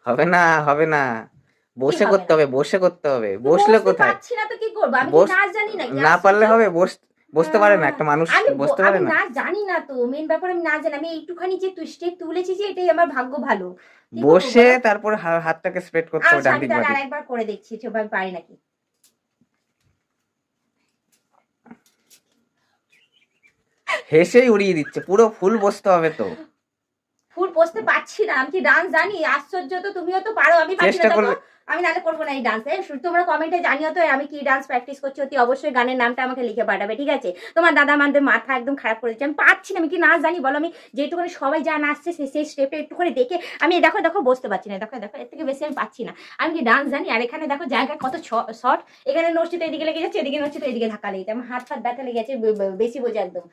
হবে না, হবে না, বসে হবে করতে না? হবে, বসে করতে হবে। তো বসলে বসতে কোথায়? পারছি না তো কি করবো? আমি কি বস নাচ জানি নাকি? না আশ্চর্য! পারলে হবে? বসতে পারে না একটা মানুষ? বসতে পারে আমি না? নাচ জানি না তো। মেন ব্যাপার আমি নাচ জানি। আমি একটুখানি যে স্টেপ তুলেছি যে এটাই আমার ভাগ্য ভালো। কি করবো বসে বলো? তারপর হাতটাকে স্প্রেড করতে হবে আচ্ছা ডান আমি দিক তাহলে বাদিক। আরেকবার করে দেখছি সেভাবে পারি নাকি। হেসেই উড়িয়ে দিচ্ছে, পুরো ফুল বসতে হবে তো। ফুল বসতে পারছি না। আমি কি ডান্স জানি? আশ্চর্য তো, তুমিও তো পারো, আমি পারছি না চেষ্টা দেখো। করলে। আমি নাহলে করবো না এই ডান্স। তোমরা কমেন্টে জানিও তো আমি কি ডান্স প্র্যাকটিস করছি। অতি অবশ্যই গানের নামটা আমাকে লিখে পাঠাবে, ঠিক আছে? তোমার দাদা আমাদের মাথা একদম খারাপ করে দিচ্ছে। আমি পারছি না, আমি কি নাচ জানি বলো? আমি যেটুকুনি সবাই যা নাচছে সেই স্টেপটা একটুখানি দেখে আমি দেখো দেখো বসতে পারছি না। দেখো দেখো, এর থেকে বেশি আমি পাচ্ছি না। আমি কি ডান্স জানি? আর এখানে দেখো জায়গা কত শর্ট। এখানে নড়ছি তো এদিকে লেগে যাচ্ছে, এদিকে নড়ছি তো এদিকে ধাক্কা লেগে যাচ্ছে। আমার হাত ফাত ব্যথা লেগে যাচ্ছে বেশি বোঝে একদম।